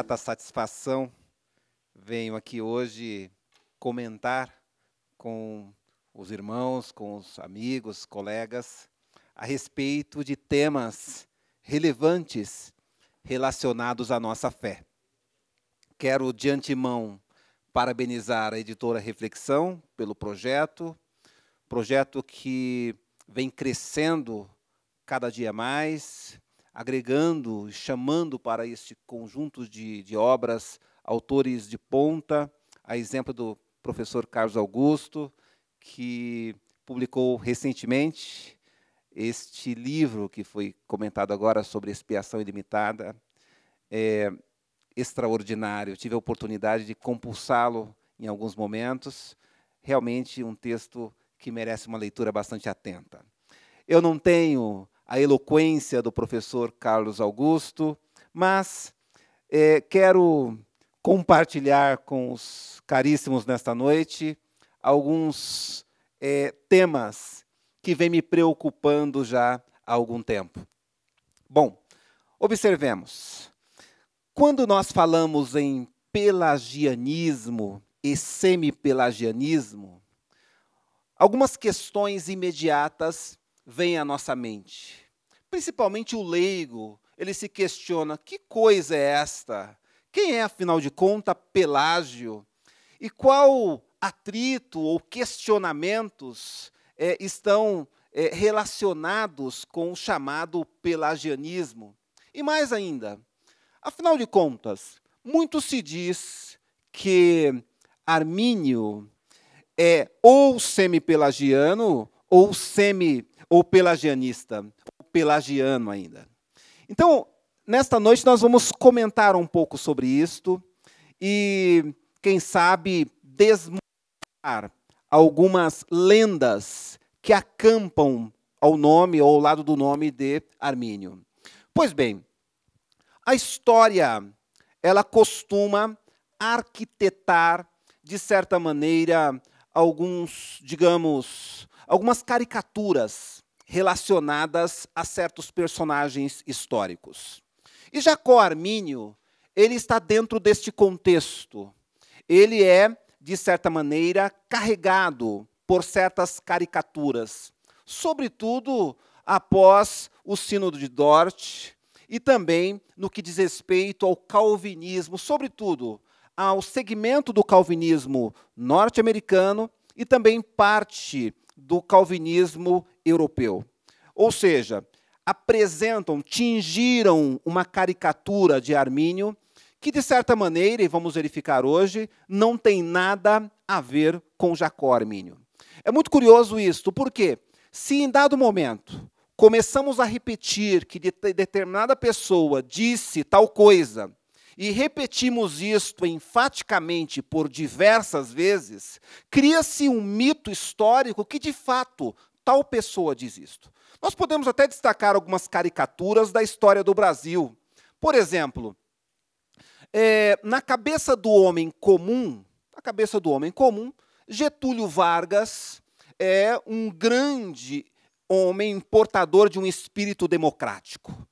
grata satisfação venho aqui hoje comentar com os irmãos, com os amigos, colegas, a respeito de temas relevantes relacionados à nossa fé. Quero, de antemão, parabenizar a editora Reflexão pelo projeto que vem crescendo cada dia mais, agregando, chamando para este conjunto de obras autores de ponta, a exemplo do professor Carlos Augusto, que publicou recentemente este livro que foi comentado agora sobre expiação ilimitada, extraordinário. Tive a oportunidade de compulsá-lo em alguns momentos, realmente um texto que merece uma leitura bastante atenta. Eu não tenho a eloquência do professor Carlos Augusto, mas quero compartilhar com os caríssimos nesta noite alguns temas que vêm me preocupando já há algum tempo. Bom, observemos. Quando nós falamos em pelagianismo e semipelagianismo, algumas questões imediatas vêm à nossa mente. Principalmente o leigo, ele se questiona, que coisa é esta? Quem é, afinal de contas, Pelágio? E qual atrito ou questionamentos estão relacionados com o chamado pelagianismo? E mais ainda, afinal de contas, muito se diz que Armínio é ou semi-pelagiano ou pelagianista, ou pelagiano ainda. Então, nesta noite nós vamos comentar um pouco sobre isto e, quem sabe, desmontar algumas lendas que acampam ao nome ou ao lado do nome de Armínio. Pois bem, a história, ela costuma arquitetar, de certa maneira, algumas caricaturas relacionadas a certos personagens históricos. E Jacó Armínio, ele está dentro deste contexto. Ele é, de certa maneira, carregado por certas caricaturas, sobretudo após o Sínodo de Dort e também no que diz respeito ao calvinismo, sobretudo ao segmento do calvinismo norte-americano e também parte do calvinismo europeu. Ou seja, tingiram uma caricatura de Armínio que, de certa maneira, e vamos verificar hoje, não tem nada a ver com Jacó Armínio. É muito curioso isto, porque se em dado momento começamos a repetir que determinada pessoa disse tal coisa, e repetimos isto enfaticamente por diversas vezes, cria-se um mito histórico que, de fato, tal pessoa diz isto. Nós podemos até destacar algumas caricaturas da história do Brasil. Por exemplo, na cabeça do homem comum, Getúlio Vargas é um grande homem portador de um espírito democrático.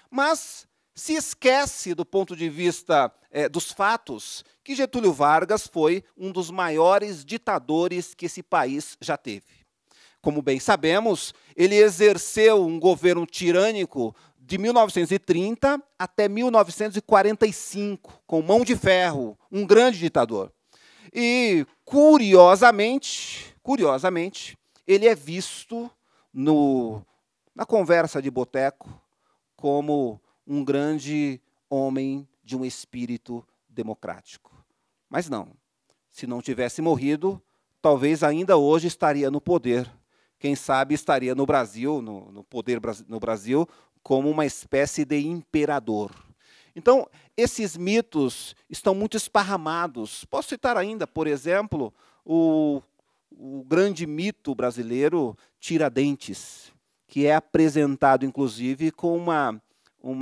Mas se esquece, do ponto de vista dos fatos, que Getúlio Vargas foi um dos maiores ditadores que esse país já teve. Como bem sabemos, ele exerceu um governo tirânico de 1930 até 1945, com mão de ferro, um grande ditador. E, curiosamente, ele é visto na conversa de boteco como um grande homem de um espírito democrático. Mas não. Se não tivesse morrido, talvez ainda hoje estaria no poder. Quem sabe estaria no Brasil, no poder no Brasil, como uma espécie de imperador. Então, esses mitos estão muito esparramados. Posso citar ainda, por exemplo, o grande mito brasileiro Tiradentes, que é apresentado, inclusive, com uma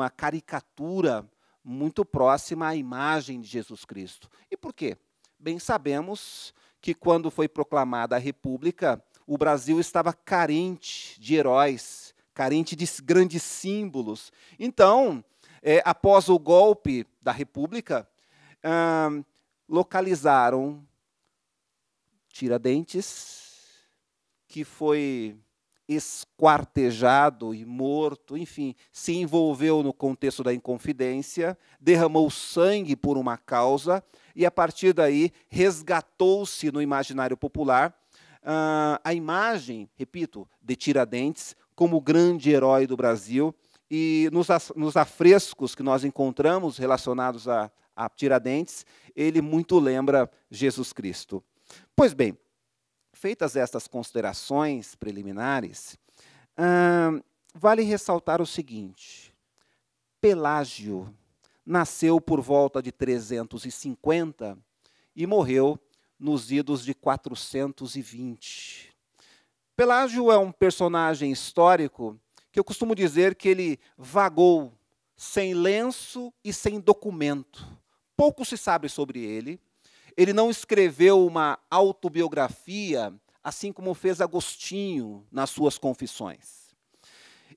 caricatura muito próxima à imagem de Jesus Cristo. E por quê? Bem sabemos que, quando foi proclamada a República, o Brasil estava carente de heróis, carente de grandes símbolos. Então, Após o golpe da República, localizaram Tiradentes, que foi esquartejado e morto, enfim, se envolveu no contexto da Inconfidência, derramou sangue por uma causa, e a partir daí resgatou-se no imaginário popular a imagem, repito, de Tiradentes como o grande herói do Brasil, e nos afrescos que nós encontramos relacionados a Tiradentes, ele muito lembra Jesus Cristo. Pois bem, feitas estas considerações preliminares, vale ressaltar o seguinte: Pelágio nasceu por volta de 350 e morreu nos idos de 420. Pelágio é um personagem histórico que eu costumo dizer que ele vagou sem lenço e sem documento. Pouco se sabe sobre ele. Ele não escreveu uma autobiografia, assim como fez Agostinho nas suas Confissões.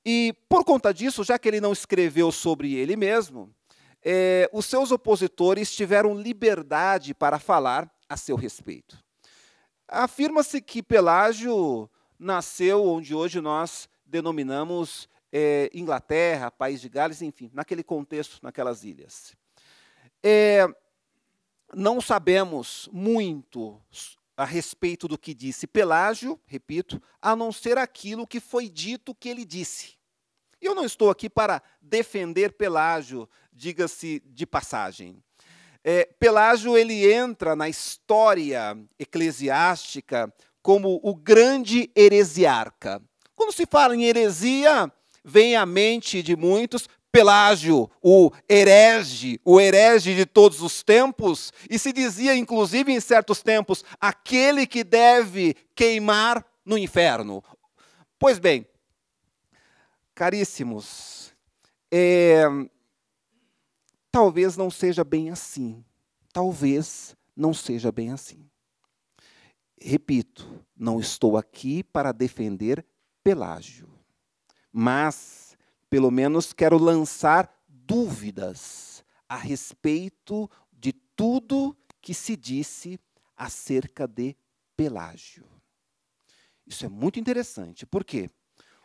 E, por conta disso, já que ele não escreveu sobre ele mesmo, os seus opositores tiveram liberdade para falar a seu respeito. Afirma-se que Pelágio nasceu onde hoje nós denominamos Inglaterra, País de Gales, enfim, naquele contexto, naquelas ilhas. Não sabemos muito a respeito do que disse Pelágio, repito, a não ser aquilo que foi dito que ele disse. E eu não estou aqui para defender Pelágio, diga-se de passagem. Pelágio ele entra na história eclesiástica como o grande heresiarca. Quando se fala em heresia, vem à mente de muitos Pelágio, o herege de todos os tempos, e se dizia, inclusive, em certos tempos, aquele que deve queimar no inferno. Pois bem, caríssimos, talvez não seja bem assim. Talvez não seja bem assim. Repito, não estou aqui para defender Pelágio, mas pelo menos quero lançar dúvidas a respeito de tudo que se disse acerca de Pelágio. Isso é muito interessante, porque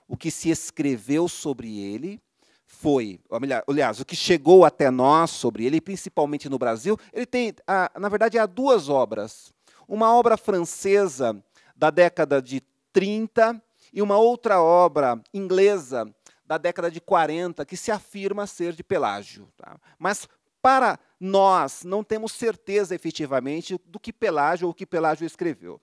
o que se escreveu sobre ele foi, aliás, o que chegou até nós sobre ele, principalmente no Brasil, ele tem, na verdade, há duas obras. Uma obra francesa da década de 30 e uma outra obra inglesa da década de 40, que se afirma ser de Pelágio. Tá? Mas, para nós, não temos certeza, efetivamente, do que Pelágio ou o que Pelágio escreveu.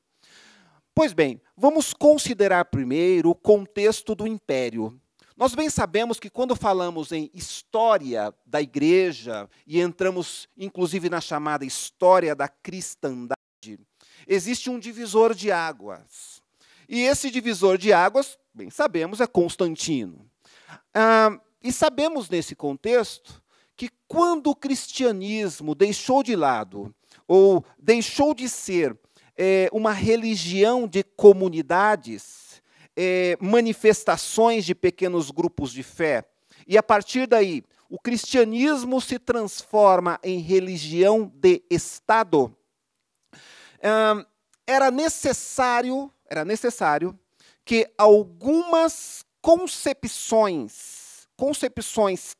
Pois bem, vamos considerar primeiro o contexto do Império. Nós bem sabemos que, quando falamos em história da Igreja, e entramos, inclusive, na chamada história da cristandade, existe um divisor de águas. E esse divisor de águas, bem sabemos, é Constantino. E sabemos, nesse contexto, que quando o cristianismo deixou de lado, ou deixou de ser uma religião de comunidades, manifestações de pequenos grupos de fé, e a partir daí o cristianismo se transforma em religião de Estado, era necessário que algumas concepções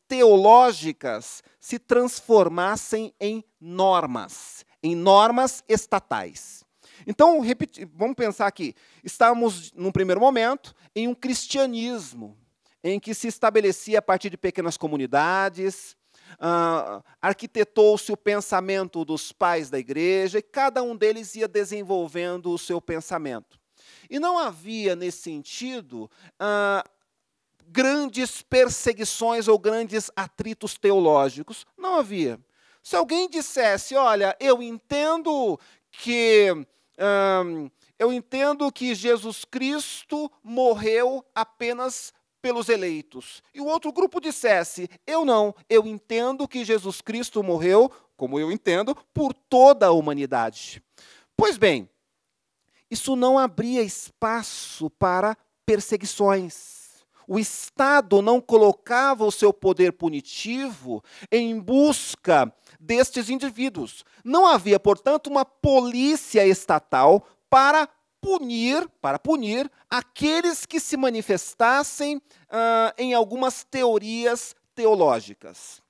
teológicas se transformassem em normas estatais. Então, vamos pensar aqui, estamos, num primeiro momento, em um cristianismo, em que se estabelecia a partir de pequenas comunidades, arquitetou-se o pensamento dos pais da igreja, e cada um deles ia desenvolvendo o seu pensamento. E não havia, nesse sentido, grandes perseguições ou grandes atritos teológicos. Não havia. Se alguém dissesse, olha, eu entendo que Jesus Cristo morreu apenas pelos eleitos, e o outro grupo dissesse, eu entendo que Jesus Cristo morreu, como eu entendo, por toda a humanidade. Pois bem, isso não abria espaço para perseguições. O Estado não colocava o seu poder punitivo em busca destes indivíduos. Não havia, portanto, uma polícia estatal para punir aqueles que se manifestassem em algumas teorias teológicas.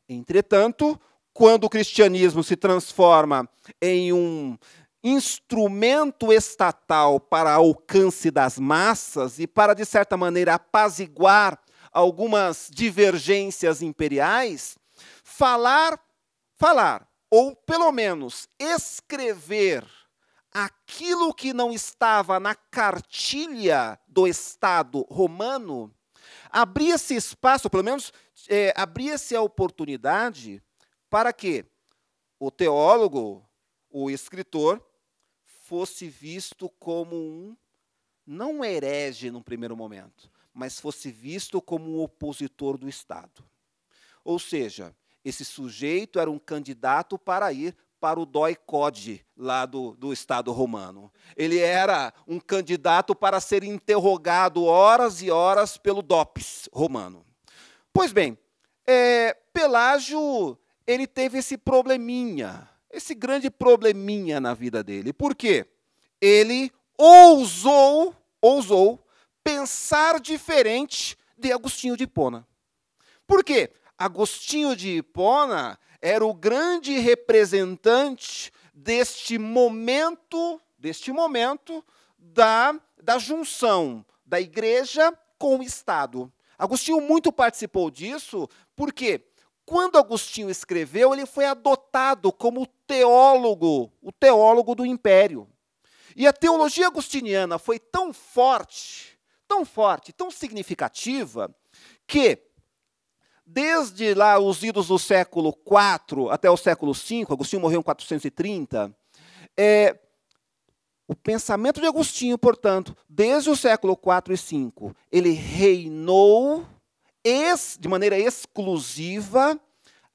Entretanto, quando o cristianismo se transforma em um instrumento estatal para alcance das massas e para, de certa maneira, apaziguar algumas divergências imperiais, falar, ou pelo menos escrever aquilo que não estava na cartilha do Estado romano, abria-se espaço, pelo menos abria-se a oportunidade para que o teólogo, o escritor, fosse visto como não um herege num primeiro momento, mas fosse visto como um opositor do Estado. Ou seja, esse sujeito era um candidato para ir para o doi-code lá do Estado romano. Ele era um candidato para ser interrogado horas e horas pelo DOPS romano. Pois bem, Pelágio ele teve esse probleminha, esse grande probleminha na vida dele. Por quê? Ele ousou pensar diferente de Agostinho de Hipona. Por quê? Agostinho de Hipona era o grande representante deste momento da junção da igreja com o Estado. Agostinho muito participou disso, porque quando Agostinho escreveu, ele foi adotado como o teólogo do Império. E a teologia agostiniana foi tão forte, tão significativa, que desde lá os idos do século IV até o século V, Agostinho morreu em 430, o pensamento de Agostinho, portanto, desde o século IV e V, ele reinou de maneira exclusiva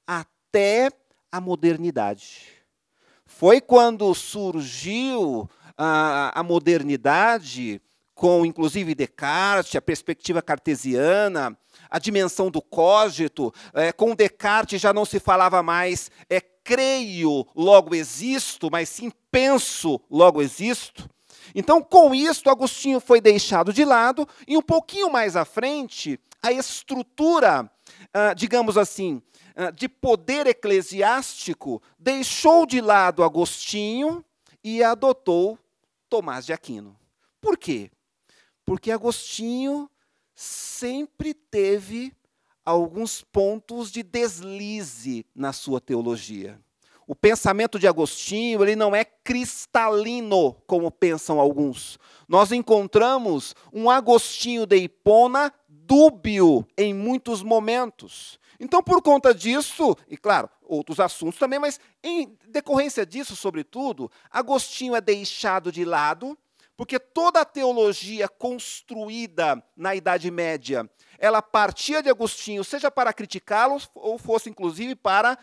até a modernidade. Foi quando surgiu a modernidade, com inclusive Descartes, a perspectiva cartesiana, a dimensão do cogito. Com Descartes já não se falava mais creio, logo existo, mas sim penso, logo existo. Então, com isso, Agostinho foi deixado de lado, e um pouquinho mais à frente, a estrutura, digamos assim, de poder eclesiástico deixou de lado Agostinho e adotou Tomás de Aquino. Por quê? Porque Agostinho sempre teve alguns pontos de deslize na sua teologia. O pensamento de Agostinho ele não é cristalino, como pensam alguns. Nós encontramos um Agostinho de Hipona dúbio em muitos momentos. Então, por conta disso, e claro, outros assuntos também, mas em decorrência disso, sobretudo, Agostinho é deixado de lado, porque toda a teologia construída na Idade Média, ela partia de Agostinho, seja para criticá-lo, ou fosse, inclusive, para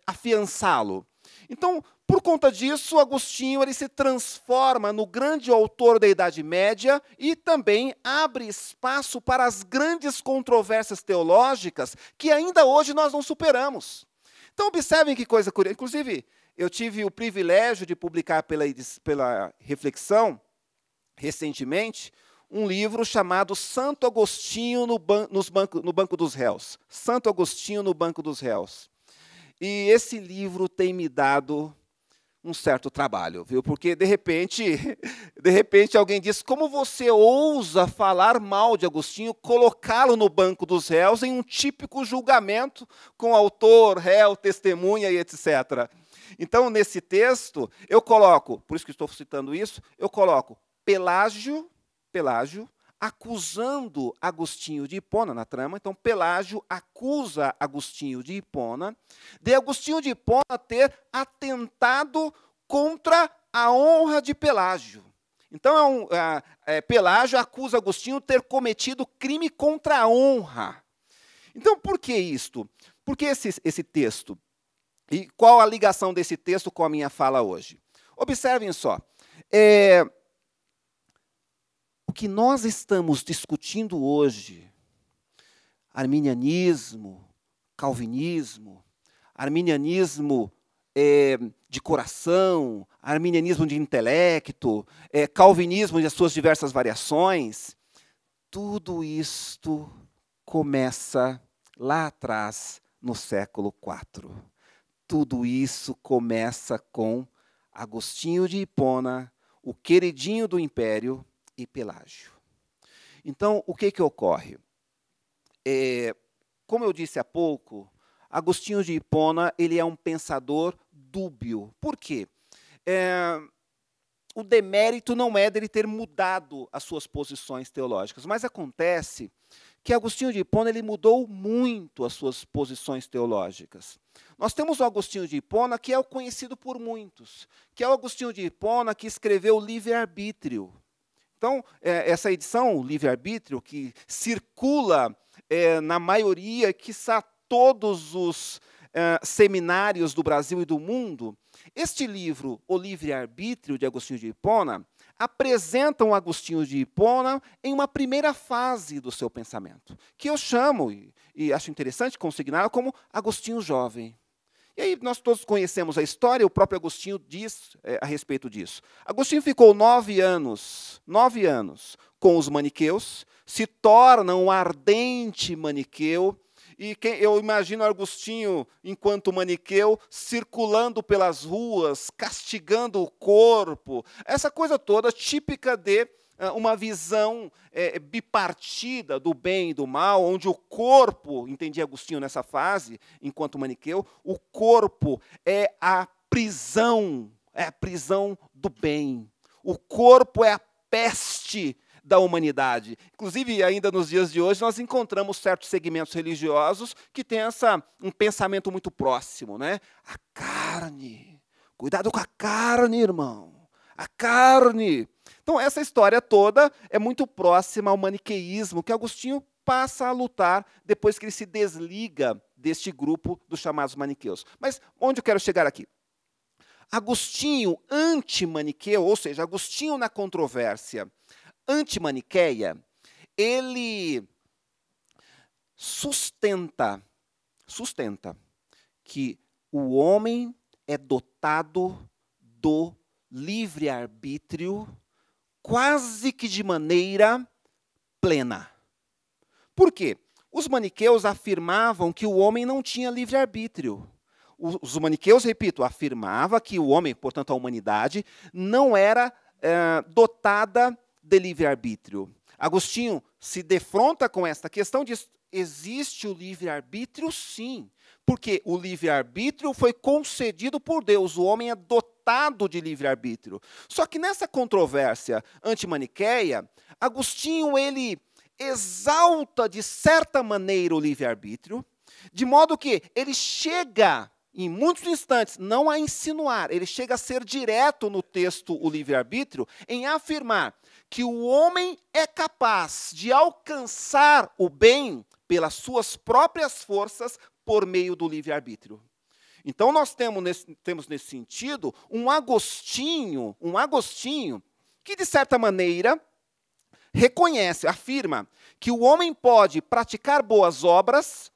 afiançá-lo. Então, por conta disso, Agostinho ele se transforma no grande autor da Idade Média e também abre espaço para as grandes controvérsias teológicas que ainda hoje nós não superamos. Então, observem que coisa curiosa. Inclusive, eu tive o privilégio de publicar pela Reflexão, recentemente, um livro chamado Santo Agostinho no Banco dos Réus. Santo Agostinho no Banco dos Réus. E esse livro tem me dado um certo trabalho, viu? Porque, de repente alguém diz, como você ousa falar mal de Agostinho, colocá-lo no banco dos réus em um típico julgamento com autor, réu, testemunha e etc. Então, nesse texto, eu coloco, por isso que estou citando isso, eu coloco Pelágio acusando Agostinho de Hipona na trama. Então, Pelágio acusa Agostinho de Hipona, de Agostinho de Hipona ter atentado contra a honra de Pelágio. Então, Pelágio acusa Agostinho de ter cometido crime contra a honra. Então, por que isto? Por que esse texto? E qual a ligação desse texto com a minha fala hoje? Observem só. O que nós estamos discutindo hoje, arminianismo, calvinismo, arminianismo de coração, arminianismo de intelecto, calvinismo e as suas diversas variações, tudo isto começa lá atrás, no século IV. Tudo isso começa com Agostinho de Hipona, o queridinho do Império, e Pelágio. Então, o que ocorre? Como eu disse há pouco, Agostinho de Hipona ele é um pensador dúbio. Por quê? O demérito não é dele ter mudado as suas posições teológicas, mas acontece que Agostinho de Hipona ele mudou muito as suas posições teológicas. Nós temos o Agostinho de Hipona, que é o conhecido por muitos, que é o Agostinho de Hipona que escreveu o Livre-Arbítrio. Então, essa edição, o Livre-Arbítrio, que circula na maioria, quiçá todos os seminários do Brasil e do mundo, este livro, O Livre-Arbítrio, de Agostinho de Hipona, apresenta um Agostinho de Hipona em uma primeira fase do seu pensamento, que eu chamo, e acho interessante consigná-lo, como Agostinho jovem. E aí nós todos conhecemos a história, o próprio Agostinho diz a respeito disso. Agostinho ficou 9 anos com os maniqueus, se torna um ardente maniqueu, e eu imagino Agostinho, enquanto maniqueu, circulando pelas ruas, castigando o corpo, essa coisa toda típica de uma visão bipartida do bem e do mal, onde o corpo, entendia Agostinho nessa fase, enquanto maniqueu, o corpo é a prisão do bem. O corpo é a peste da humanidade. Inclusive, ainda nos dias de hoje, nós encontramos certos segmentos religiosos que têm um pensamento muito próximo, né? A carne. Cuidado com a carne, irmão. A carne. Então, essa história toda é muito próxima ao maniqueísmo, que Agostinho passa a lutar depois que ele se desliga deste grupo dos chamados maniqueus. Mas onde eu quero chegar aqui? Agostinho anti-maniqueu, ou seja, Agostinho na controvérsia antimaniqueia, ele sustenta que o homem é dotado do livre-arbítrio quase que de maneira plena. Por quê? Os maniqueus afirmavam que o homem não tinha livre-arbítrio. Os maniqueus, repito, afirmavam que o homem, portanto a humanidade, não era dotada de livre-arbítrio. Agostinho se defronta com esta questão, diz, existe o livre-arbítrio? Sim, porque o livre-arbítrio foi concedido por Deus, o homem é dotado de livre-arbítrio. Só que nessa controvérsia antimaniqueia, Agostinho ele exalta de certa maneira o livre-arbítrio, de modo que ele chega, em muitos instantes, não a insinuar, ele chega a ser direto no texto, o livre-arbítrio, em afirmar que o homem é capaz de alcançar o bem pelas suas próprias forças por meio do livre-arbítrio. Então, nós temos nesse sentido um Agostinho que, de certa maneira, reconhece, afirma que o homem pode praticar boas obras,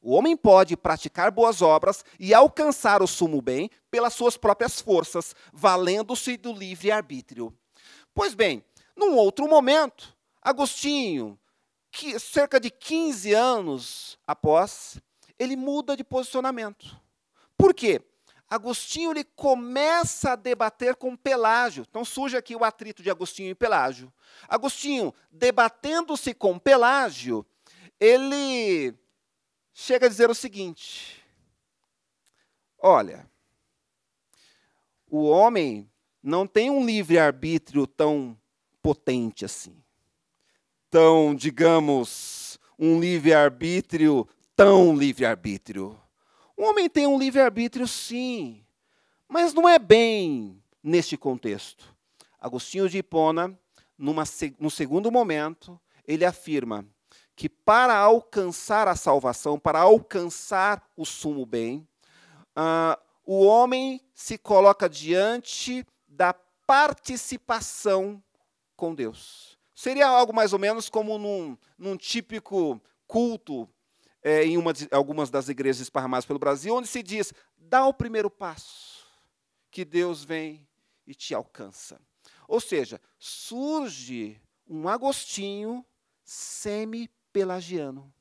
e alcançar o sumo bem pelas suas próprias forças, valendo-se do livre-arbítrio. Pois bem, num outro momento, Agostinho, que cerca de 15 anos após, ele muda de posicionamento. Por quê? Agostinho ele começa a debater com Pelágio. Então surge aqui o atrito de Agostinho e Pelágio. Agostinho, debatendo-se com Pelágio, ele chega a dizer o seguinte: olha, o homem não tem um livre-arbítrio tão potente assim. Tão, digamos, um livre-arbítrio tão livre-arbítrio. O homem tem um livre-arbítrio, sim, mas não é bem neste contexto. Agostinho de Hipona, no segundo momento, ele afirma que para alcançar a salvação, para alcançar o sumo bem, o homem se coloca diante da participação com Deus. Seria algo mais ou menos como num típico culto em algumas das igrejas esparramadas pelo Brasil, onde se diz, dá o primeiro passo, que Deus vem e te alcança. Ou seja, surge um Agostinho semi-pelagiano.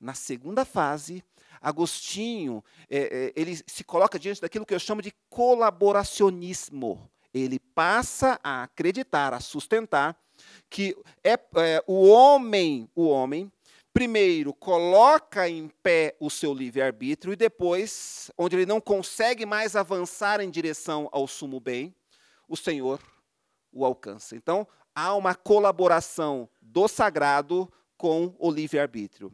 Na segunda fase, Agostinho ele se coloca diante daquilo que eu chamo de colaboracionismo. Ele passa a acreditar, a sustentar, que o homem, primeiro, coloca em pé o seu livre-arbítrio e depois, onde ele não consegue mais avançar em direção ao sumo bem, o Senhor o alcança. Então, há uma colaboração do sagrado com o livre-arbítrio.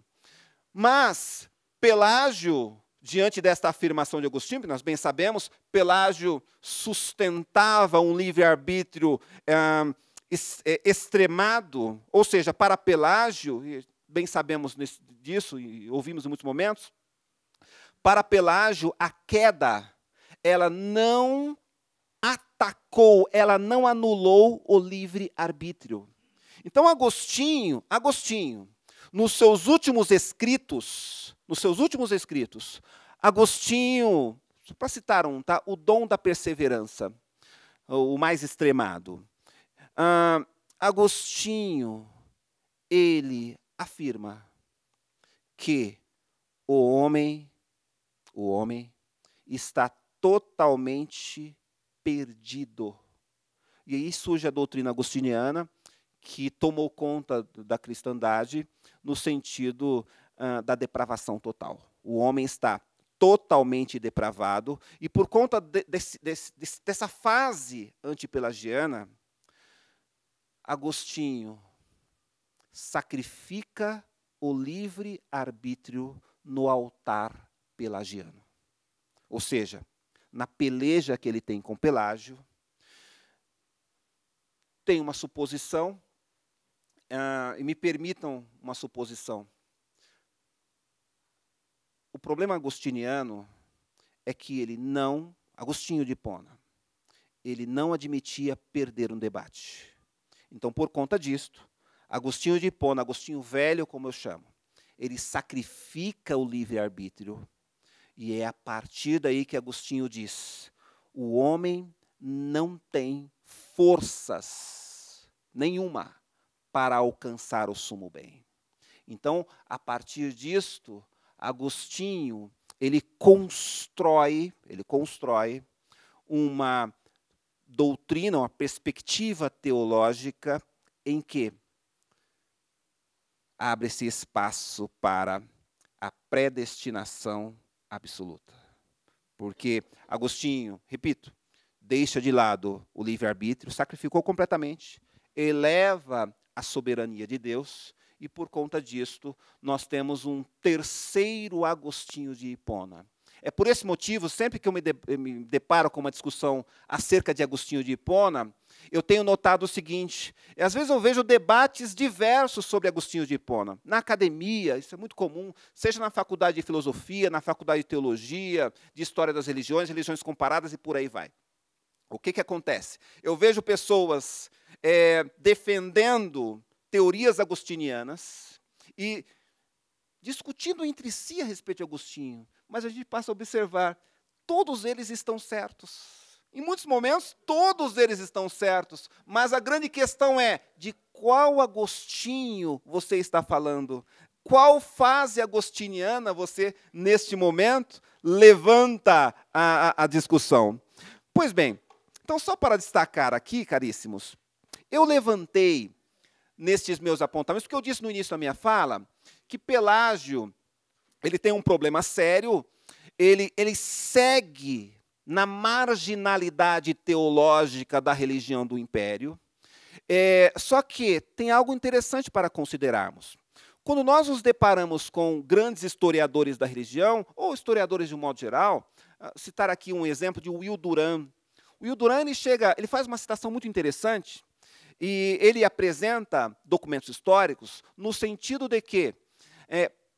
Mas Pelágio, diante desta afirmação de Agostinho, que nós bem sabemos, Pelágio sustentava um livre-arbítrio extremado, ou seja, para Pelágio, e bem sabemos disso e ouvimos em muitos momentos, para Pelágio a queda, ela não atacou, ela não anulou o livre-arbítrio. Então Agostinho, nos seus últimos escritos, Agostinho, para citar um, tá? O dom da perseverança, o mais extremado. Agostinho, ele afirma que o homem está totalmente perdido. E aí surge a doutrina agostiniana, que tomou conta da cristandade no sentido da depravação total. O homem está totalmente depravado, e por conta dessa fase antipelagiana, Agostinho sacrifica o livre-arbítrio no altar pelagiano. Ou seja, na peleja que ele tem com Pelágio, tem uma suposição, e me permitam uma suposição. O problema agostiniano é que Agostinho de Hipona, ele não admitia perder um debate. Então, por conta disto, Agostinho de Hipona, Agostinho velho, como eu chamo, ele sacrifica o livre-arbítrio, e é a partir daí que Agostinho diz, o homem não tem forças nenhuma para alcançar o sumo bem. Então, a partir disto, Agostinho, ele constrói uma doutrina, uma perspectiva teológica em que abre-se espaço para a predestinação absoluta. Porque Agostinho, repito, deixa de lado o livre-arbítrio, sacrificou completamente, eleva a soberania de Deus, e por conta disto, nós temos um terceiro Agostinho de Hipona. É por esse motivo, sempre que eu me deparo com uma discussão acerca de Agostinho de Hipona, eu tenho notado o seguinte, às vezes eu vejo debates diversos sobre Agostinho de Hipona. Na academia, isso é muito comum, seja na faculdade de filosofia, na faculdade de teologia, de história das religiões, religiões comparadas e por aí vai. O que acontece? Eu vejo pessoas defendendo teorias agostinianas e discutindo entre si a respeito de Agostinho, mas a gente passa a observar, todos eles estão certos. Em muitos momentos, todos eles estão certos, mas a grande questão é, de qual Agostinho você está falando? Qual fase agostiniana você, neste momento, levanta a discussão? Pois bem, então só para destacar aqui, caríssimos, eu levantei nestes meus apontamentos, porque eu disse no início da minha fala, que Pelágio, ele tem um problema sério, ele segue na marginalidade teológica da religião do império, só que tem algo interessante para considerarmos. Quando nós nos deparamos com grandes historiadores da religião, ou historiadores de um modo geral, citar aqui um exemplo de Will Durant. O Will Durant ele faz uma citação muito interessante, e ele apresenta documentos históricos no sentido de que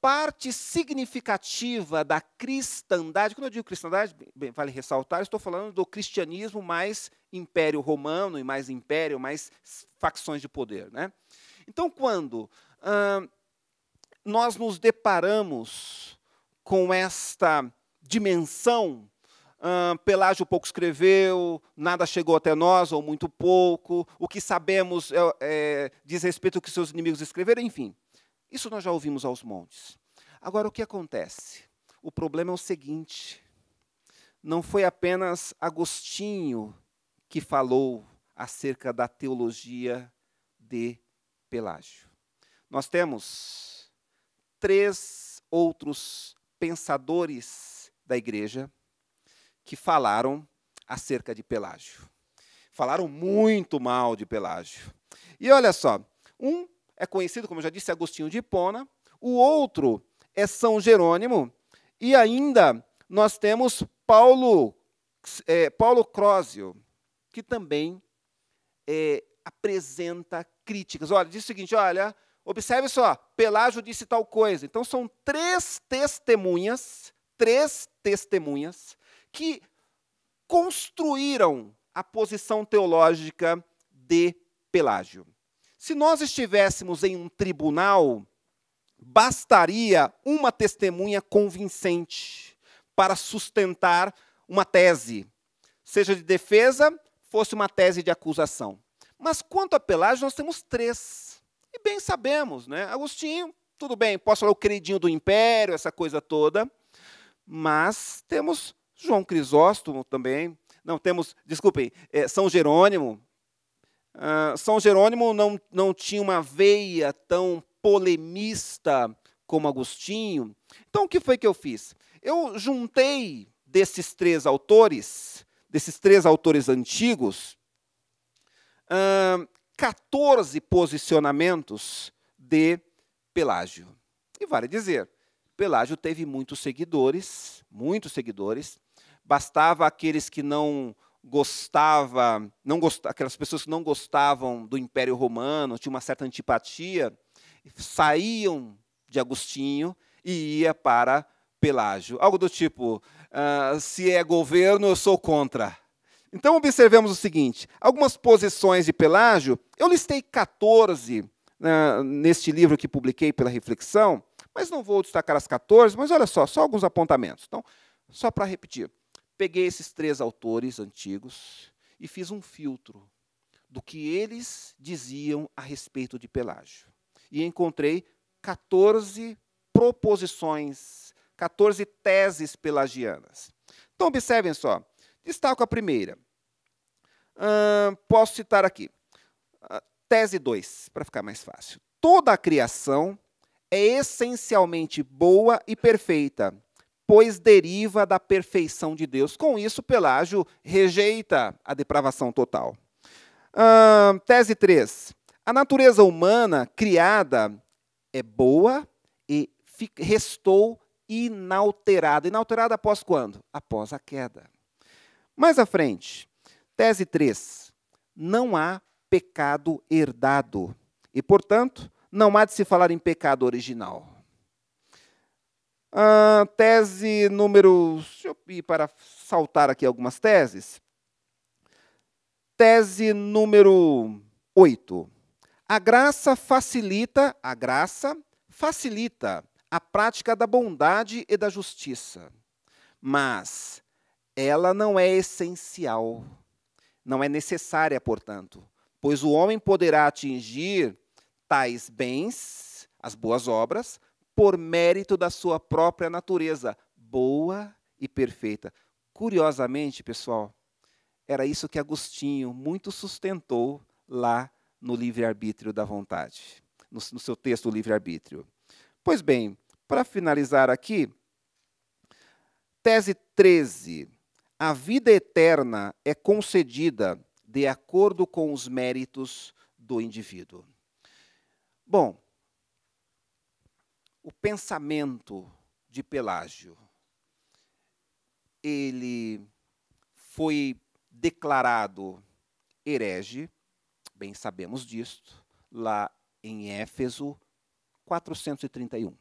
parte significativa da cristandade, quando eu digo cristandade, vale ressaltar, estou falando do cristianismo mais Império Romano e mais império, mais facções de poder, né? Então, quando nós nos deparamos com esta dimensão, Pelágio pouco escreveu, nada chegou até nós, ou muito pouco, o que sabemos diz respeito ao que seus inimigos escreveram, enfim. Isso nós já ouvimos aos montes. Agora, o que acontece? O problema é o seguinte, não foi apenas Agostinho que falou acerca da teologia de Pelágio. Nós temos 3 outros pensadores da igreja que falaram acerca de Pelágio. Falaram muito mal de Pelágio. E olha só, um é conhecido, como eu já disse, Agostinho de Hipona, o outro é São Jerônimo, e ainda nós temos Paulo Crósio, que também apresenta críticas. Olha, diz o seguinte, olha, observe só, Pelágio disse tal coisa. Então, são 3 testemunhas que construíram a posição teológica de Pelágio. Se nós estivéssemos em um tribunal, bastaria uma testemunha convincente para sustentar uma tese, seja de defesa, fosse uma tese de acusação. Mas quanto a Pelágio, nós temos 3. E bem sabemos, né? Agostinho, tudo bem, posso falar o queridinho do império, essa coisa toda, mas temos João Crisóstomo também, não temos, desculpem, São Jerônimo. São Jerônimo não tinha uma veia tão polemista como Agostinho. Então, o que foi que eu fiz? Eu juntei desses 3 autores antigos, 14 posicionamentos de Pelágio. E vale dizer, Pelágio teve muitos seguidores, bastava aqueles que aquelas pessoas que não gostavam do Império Romano, tinham uma certa antipatia, saíam de Agostinho e ia para Pelágio. Algo do tipo, se é governo, eu sou contra. Então, observemos o seguinte, algumas posições de Pelágio, eu listei 14 neste livro que publiquei pela Reflexão, mas não vou destacar as 14, mas olha só alguns apontamentos. Então, só para repetir, peguei esses 3 autores antigos e fiz um filtro do que eles diziam a respeito de Pelágio. E encontrei 14 proposições, 14 teses pelagianas. Então, observem só. Destaco a primeira. Posso citar aqui. Tese 2, para ficar mais fácil. Toda a criação é essencialmente boa e perfeita, pois deriva da perfeição de Deus. Com isso, Pelágio rejeita a depravação total. Tese 3. A natureza humana criada é boa e restou inalterada. Inalterada após quando? Após a queda. Mais à frente, tese 3. Não há pecado herdado e, portanto, não há de se falar em pecado original. Tese número... Deixa eu ir para saltar aqui algumas teses. Tese número 8. A graça facilita a prática da bondade e da justiça, mas ela não é essencial, não é necessária, portanto, pois o homem poderá atingir tais bens, as boas obras, por mérito da sua própria natureza, boa e perfeita. Curiosamente, pessoal, era isso que Agostinho muito sustentou lá no livre-arbítrio da vontade, no seu texto, o livre-arbítrio. Pois bem, para finalizar aqui, tese 13. A vida eterna é concedida de acordo com os méritos do indivíduo. Bom, o pensamento de Pelágio, ele foi declarado herege, bem sabemos disto, lá em Éfeso 431.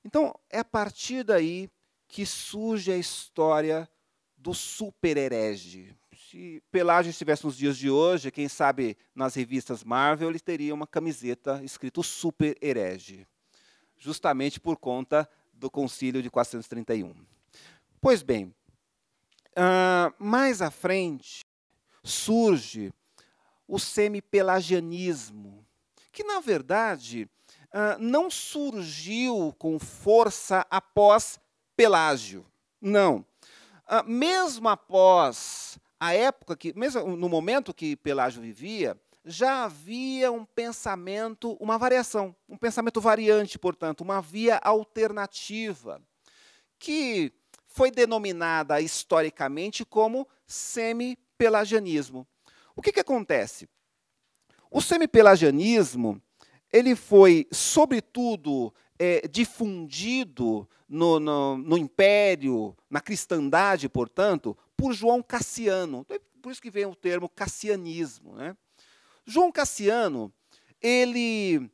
Então, é a partir daí que surge a história do super-herege. Se Pelágio estivesse nos dias de hoje, quem sabe nas revistas Marvel, ele teria uma camiseta escrito super-herege, justamente por conta do Concílio de 431. Pois bem, mais à frente surge o semipelagianismo, que, na verdade, não surgiu com força após Pelágio. Não. Mesmo após a época mesmo no momento que Pelágio vivia, já havia um pensamento, uma variação, um pensamento variante, portanto, uma via alternativa, que foi denominada historicamente como semipelagianismo. O que acontece? O semipelagianismo ele foi, sobretudo, difundido no Império, na cristandade, portanto, por João Cassiano. Por isso que vem o termo cassianismo, né? João Cassiano, ele,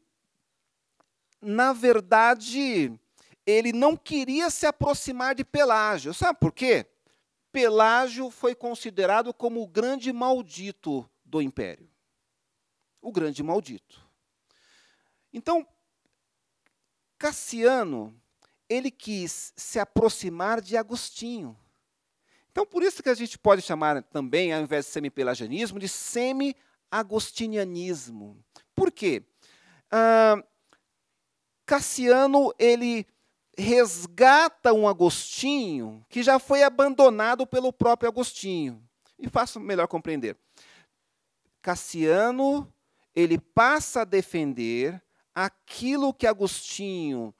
na verdade, ele não queria se aproximar de Pelágio. Sabe por quê? Pelágio foi considerado como o grande maldito do Império. O grande maldito. Então, Cassiano, ele quis se aproximar de Agostinho. Então, por isso que a gente pode chamar também, ao invés de semipelagianismo, de semi-agostinianismo. Por quê? Cassiano, ele resgata um Agostinho que já foi abandonado pelo próprio Agostinho. E faço melhor compreender. Cassiano, ele passa a defender aquilo que Agostinho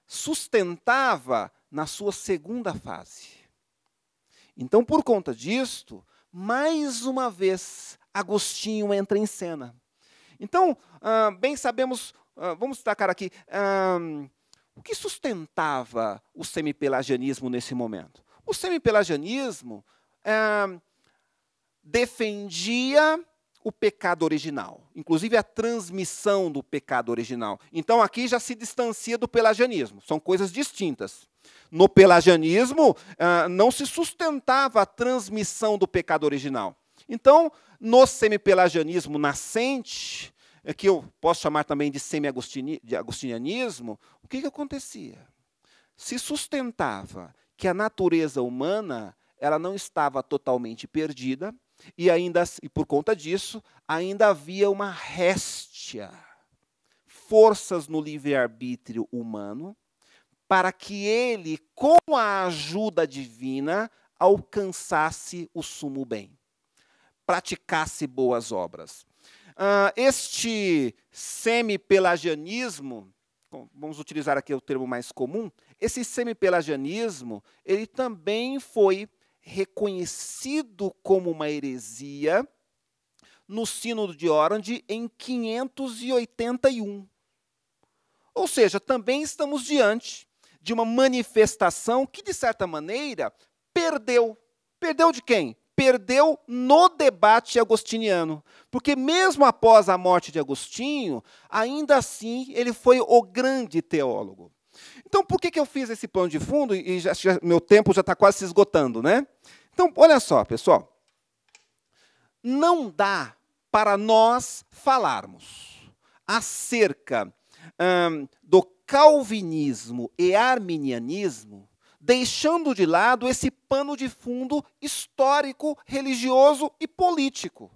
sustentava na sua segunda fase. Então, por conta disto, mais uma vez, Agostinho entra em cena. Então, bem sabemos, vamos destacar aqui, o que sustentava o semipelagianismo nesse momento? O semipelagianismo defendia o pecado original, inclusive a transmissão do pecado original. Então, aqui já se distancia do pelagianismo, são coisas distintas. No pelagianismo, não se sustentava a transmissão do pecado original. Então, no semipelagianismo nascente, que eu posso chamar também de semi-agostinianismo, o que acontecia? Se sustentava que a natureza humana ela não estava totalmente perdida, e por conta disso, ainda havia uma réstia, forças no livre-arbítrio humano, para que ele, com a ajuda divina, alcançasse o sumo bem, praticasse boas obras. Este semipelagianismo, vamos utilizar aqui o termo mais comum, esse semipelagianismo, ele também foi reconhecido como uma heresia no Sínodo de Orange em 581. Ou seja, também estamos diante de uma manifestação que, de certa maneira, perdeu. Perdeu de quem? Perdeu no debate agostiniano. Porque mesmo após a morte de Agostinho, ainda assim ele foi o grande teólogo. Então, por que eu fiz esse plano de fundo? E meu tempo já está quase se esgotando, né? Então, olha só, pessoal. Não dá para nós falarmos acerca do calvinismo e arminianismo, deixando de lado esse pano de fundo histórico, religioso e político.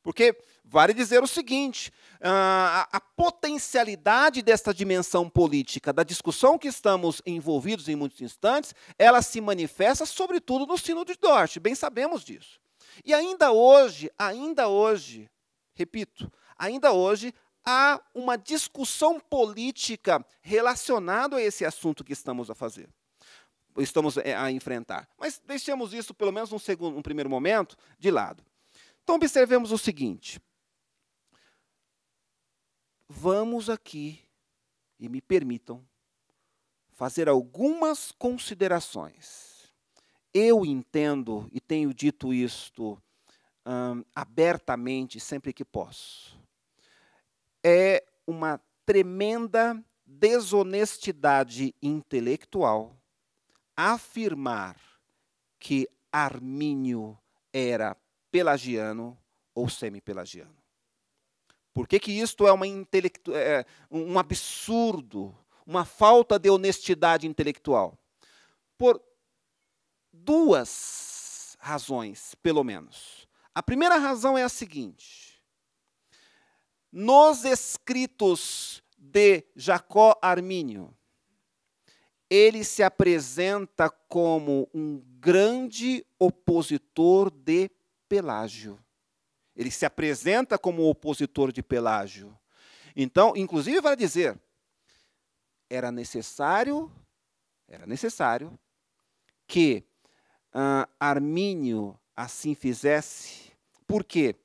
Porque vale dizer o seguinte, a potencialidade desta dimensão política, da discussão que estamos envolvidos em muitos instantes, ela se manifesta sobretudo no Sínodo de Dort, bem sabemos disso. E ainda hoje, repito, ainda hoje, há uma discussão política relacionada a esse assunto que estamos a enfrentar. Mas deixemos isso, pelo menos num primeiro momento, de lado. Então, observemos o seguinte. Vamos aqui, e me permitam, fazer algumas considerações. Eu entendo, e tenho dito isto abertamente sempre que posso, é uma tremenda desonestidade intelectual afirmar que Armínio era pelagiano ou semi-pelagiano. Por que isto é um absurdo, uma falta de honestidade intelectual? Por duas razões, pelo menos. A primeira razão é a seguinte: nos escritos de Jacó Armínio, ele se apresenta como um grande opositor de Pelágio. Ele se apresenta como opositor de Pelágio. Então, inclusive, vai dizer, era necessário que Armínio assim fizesse, porque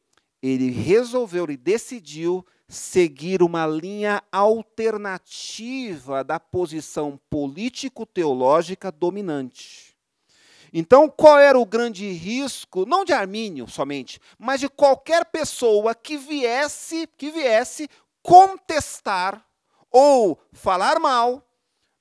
ele resolveu e decidiu seguir uma linha alternativa da posição político-teológica dominante. Então, qual era o grande risco, não de Armínio somente, mas de qualquer pessoa que viesse contestar ou falar mal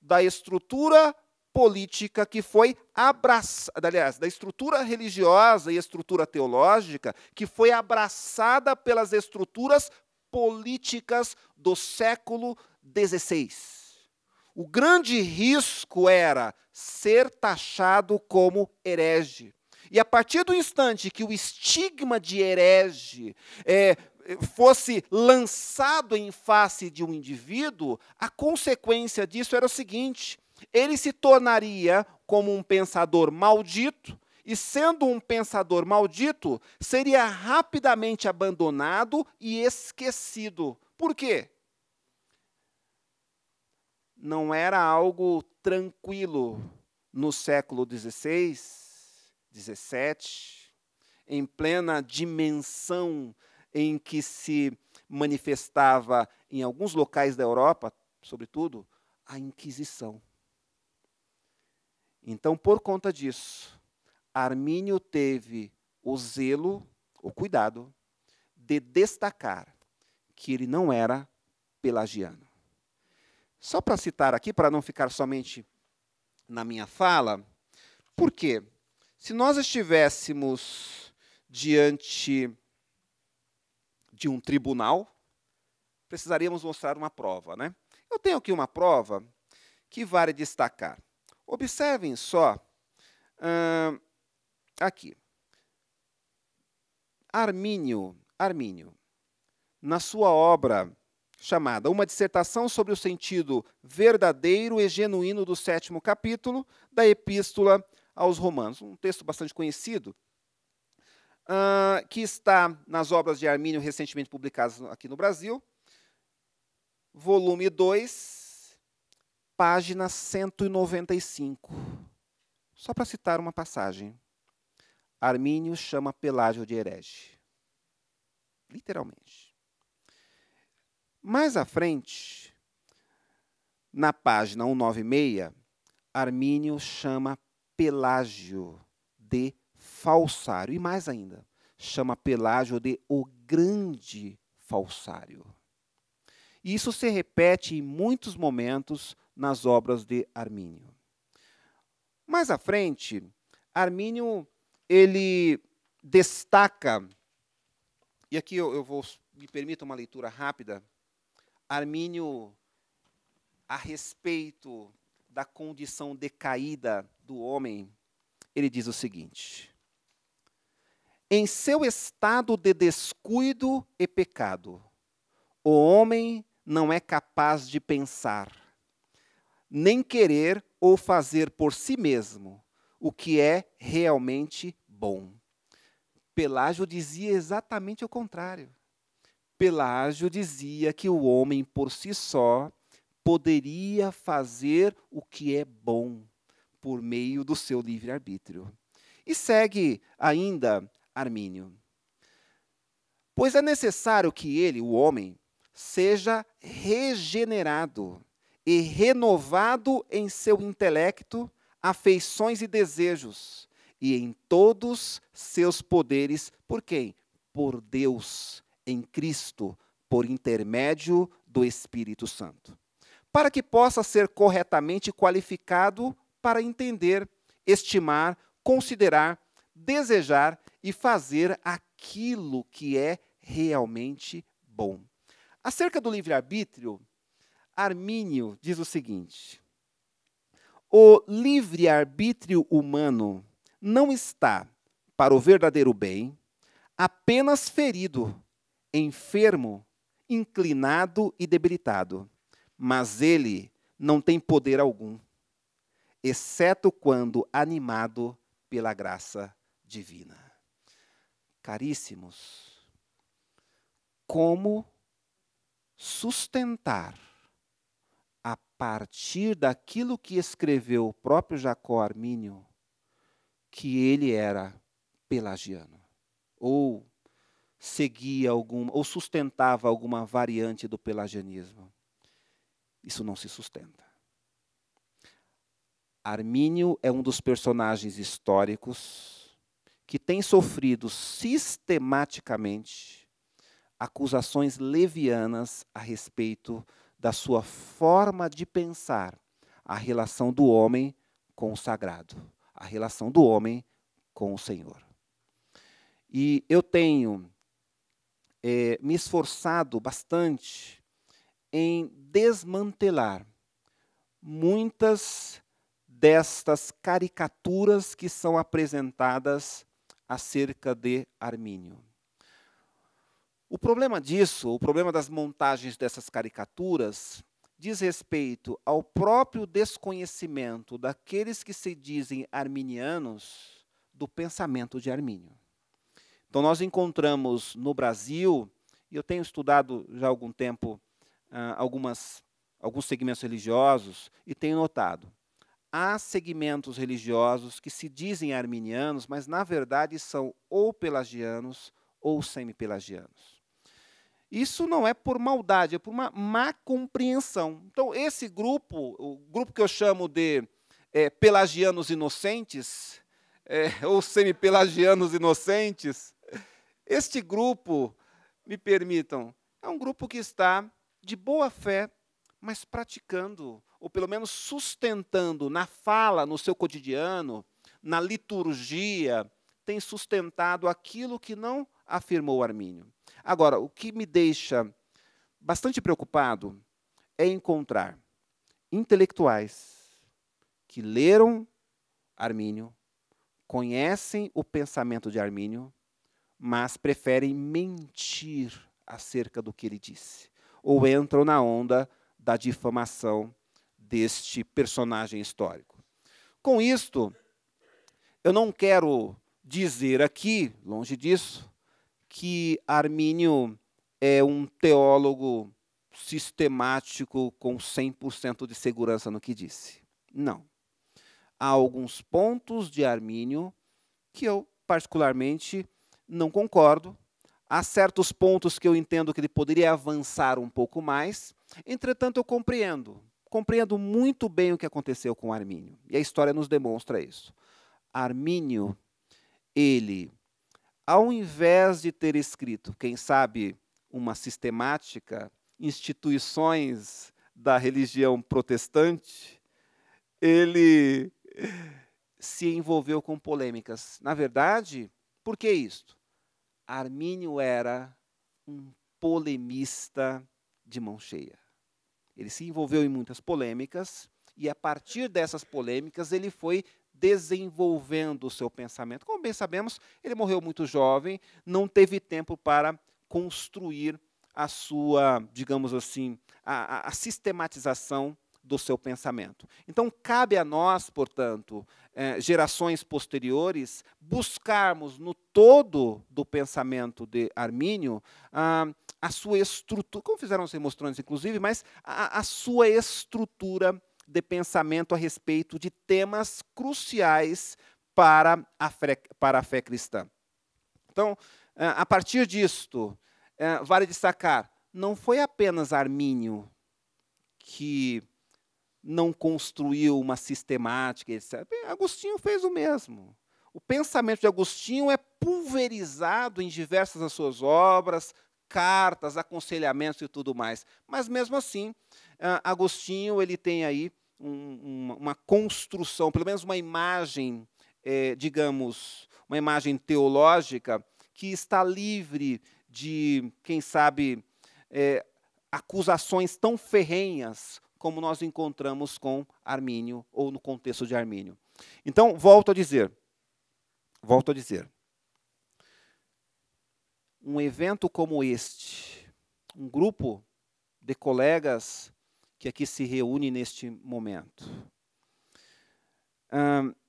da estrutura política que foi abraçada, aliás, da estrutura religiosa e estrutura teológica que foi abraçada pelas estruturas políticas do século XVI. O grande risco era ser taxado como herege. E a partir do instante que o estigma de herege fosse lançado em face de um indivíduo, a consequência disso era o seguinte: ele se tornaria como um pensador maldito, e sendo um pensador maldito, seria rapidamente abandonado e esquecido. Por quê? Não era algo tranquilo no século XVI, XVII, em plena dimensão em que se manifestava em alguns locais da Europa, sobretudo, a Inquisição. Então, por conta disso, Armínio teve o zelo, o cuidado, de destacar que ele não era pelagiano. Só para citar aqui, para não ficar somente na minha fala, por quê? Se nós estivéssemos diante de um tribunal, precisaríamos mostrar uma prova, né? Eu tenho aqui uma prova que vale destacar. Observem só, aqui. Armínio, na sua obra chamada Uma Dissertação sobre o Sentido Verdadeiro e Genuíno do 7º capítulo da Epístola aos Romanos, um texto bastante conhecido, que está nas obras de Armínio recentemente publicadas aqui no Brasil, volume 2, página 195. Só para citar uma passagem. Armínio chama Pelágio de herege. Literalmente. Mais à frente, na página 196, Armínio chama Pelágio de falsário. E mais ainda, chama Pelágio de o grande falsário. E isso se repete em muitos momentos nas obras de Armínio. Mais à frente, Armínio ele destaca, e aqui me permita uma leitura rápida, Armínio, a respeito da condição decaída do homem, ele diz o seguinte: em seu estado de descuido e pecado, o homem não é capaz de pensar, nem querer ou fazer por si mesmo o que é realmente bom. Pelágio dizia exatamente o contrário. Pelágio dizia que o homem, por si só, poderia fazer o que é bom, por meio do seu livre-arbítrio. E segue ainda Armínio. Pois é necessário que ele, o homem, seja regenerado e renovado em seu intelecto, afeições e desejos, e em todos seus poderes, por quem? Por Deus, em Cristo, por intermédio do Espírito Santo. para que possa ser corretamente qualificado para entender, estimar, considerar, desejar e fazer aquilo que é realmente bom. Acerca do livre-arbítrio, Armínio diz o seguinte: o livre-arbítrio humano não está, para o verdadeiro bem, apenas ferido, enfermo, inclinado e debilitado, mas ele não tem poder algum, exceto quando animado pela graça divina. Caríssimos, como sustentar, a partir daquilo que escreveu o próprio Jacó Armínio, que ele era pelagiano, ou seguia ou sustentava alguma variante do pelagianismo? Isso não se sustenta. Armínio é um dos personagens históricos que tem sofrido sistematicamente acusações levianas a respeito da sua forma de pensar a relação do homem com o sagrado, a relação do homem com o Senhor. E eu tenho me esforçado bastante em desmantelar muitas destas caricaturas que são apresentadas acerca de Armínio. O problema disso, o problema das montagens dessas caricaturas, diz respeito ao próprio desconhecimento daqueles que se dizem arminianos do pensamento de Armínio. Então, nós encontramos no Brasil, e eu tenho estudado já há algum tempo alguns segmentos religiosos, e tenho notado, há segmentos religiosos que se dizem arminianos, mas, na verdade, são ou pelagianos ou semi-pelagianos. Isso não é por maldade, é por uma má compreensão. Então, esse grupo, o grupo que eu chamo de pelagianos inocentes, ou semi-pelagianos inocentes, este grupo, me permitam, é um grupo que está de boa fé, mas praticando, ou pelo menos sustentando na fala, no seu cotidiano, na liturgia, tem sustentado aquilo que não afirmou Armínio. Agora, o que me deixa bastante preocupado é encontrar intelectuais que leram Armínio, conhecem o pensamento de Armínio, mas preferem mentir acerca do que ele disse, ou entram na onda da difamação deste personagem histórico. Com isto, eu não quero dizer aqui, longe disso, que Armínio é um teólogo sistemático com 100% de segurança no que disse. Não. Há alguns pontos de Armínio que eu, particularmente, não concordo. Há certos pontos que eu entendo que ele poderia avançar um pouco mais. Entretanto, eu compreendo muito bem o que aconteceu com Armínio. E a história nos demonstra isso. Armínio, ele, ao invés de ter escrito, quem sabe, uma sistemática, instituições da religião protestante, ele se envolveu com polêmicas. Na verdade, por que isto? Armínio era um polemista de mão cheia. Ele se envolveu em muitas polêmicas e, a partir dessas polêmicas, ele foi desenvolvendo o seu pensamento. Como bem sabemos, ele morreu muito jovem, não teve tempo para construir a sua, digamos assim, a sistematização do seu pensamento. Então, cabe a nós, portanto, gerações posteriores, buscarmos no todo do pensamento de Armínio a sua estrutura, como fizeram os remonstrantes, inclusive, mas a sua estrutura de pensamento a respeito de temas cruciais para a fé cristã. Então, a partir disto, vale destacar, não foi apenas Armínio que não construiu uma sistemática, etc. Agostinho fez o mesmo. O pensamento de Agostinho é pulverizado em diversas das suas obras, cartas, aconselhamentos e tudo mais. Mas, mesmo assim, Agostinho ele tem aí uma construção, pelo menos uma imagem, digamos, uma imagem teológica que está livre de, quem sabe, acusações tão ferrenhas como nós encontramos com Armínio, ou no contexto de Armínio. Então, volto a dizer, um evento como este, um grupo de colegas que aqui se reúne neste momento,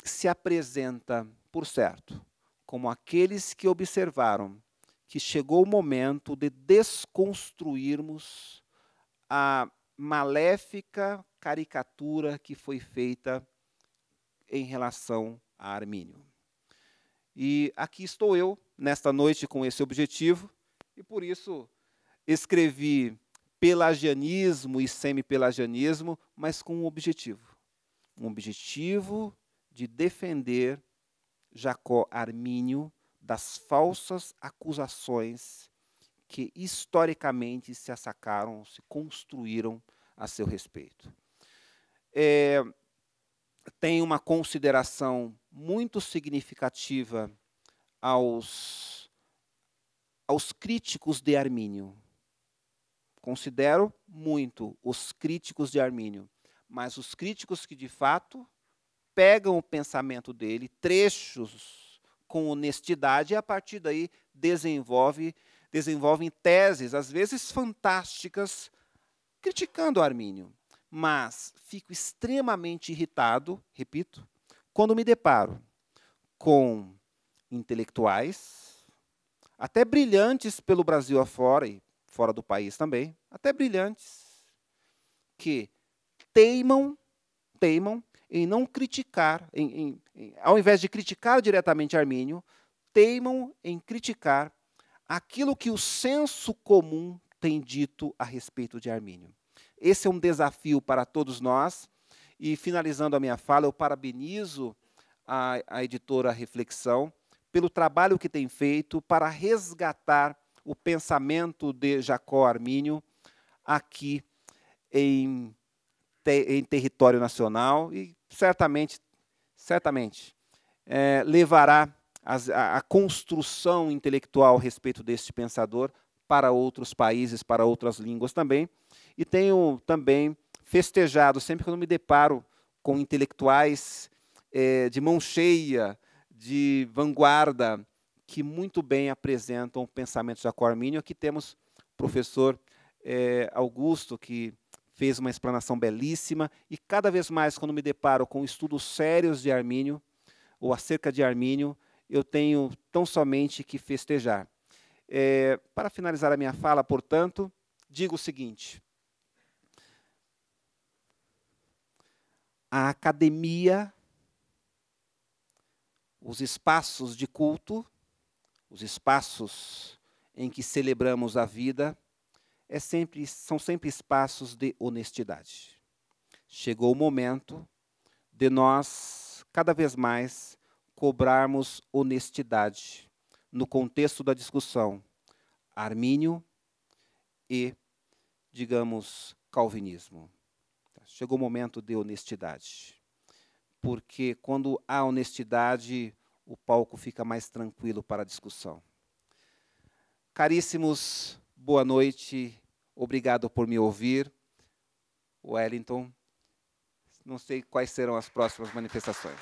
se apresenta, por certo, como aqueles que observaram que chegou o momento de desconstruirmos a maléfica caricatura que foi feita em relação a Armínio. E aqui estou eu, nesta noite, com esse objetivo, e por isso escrevi pelagianismo e semi-pelagianismo, mas com um objetivo de defender Jacó Armínio das falsas acusações que historicamente se assacaram, se construíram a seu respeito. Tem uma consideração muito significativa aos críticos de Armínio. Considero muito os críticos de Armínio, mas os críticos que, de fato, pegam o pensamento dele, trechos com honestidade, e, a partir daí, desenvolvem teses, às vezes fantásticas, criticando Armínio. Mas fico extremamente irritado, repito, quando me deparo com intelectuais, até brilhantes pelo Brasil afora e fora do país também, até brilhantes, que teimam em não criticar, ao invés de criticar diretamente Armínio, teimam em criticar aquilo que o senso comum tem dito a respeito de Armínio. Esse é um desafio para todos nós, e, finalizando a minha fala, eu parabenizo a editora Reflexão pelo trabalho que tem feito para resgatar o pensamento de Jacó Armínio aqui em território nacional, e certamente levará a construção intelectual a respeito deste pensador para outros países, para outras línguas também. E tenho também festejado, sempre que eu me deparo com intelectuais de mão cheia, de vanguarda, que muito bem apresentam o pensamento de Jacó Armínio. Aqui temos o professor Augusto, que fez uma explanação belíssima, e cada vez mais, quando me deparo com estudos sérios de Armínio, ou acerca de Armínio, eu tenho tão somente que festejar. Para finalizar a minha fala, portanto, digo o seguinte: a academia, os espaços de culto, os espaços em que celebramos a vida, são sempre espaços de honestidade. Chegou o momento de nós, cada vez mais, cobrarmos honestidade no contexto da discussão Armínio e, digamos, calvinismo. Chegou o momento de honestidade, porque quando há honestidade, o palco fica mais tranquilo para a discussão. Caríssimos, boa noite, obrigado por me ouvir. Wellington, não sei quais serão as próximas manifestações.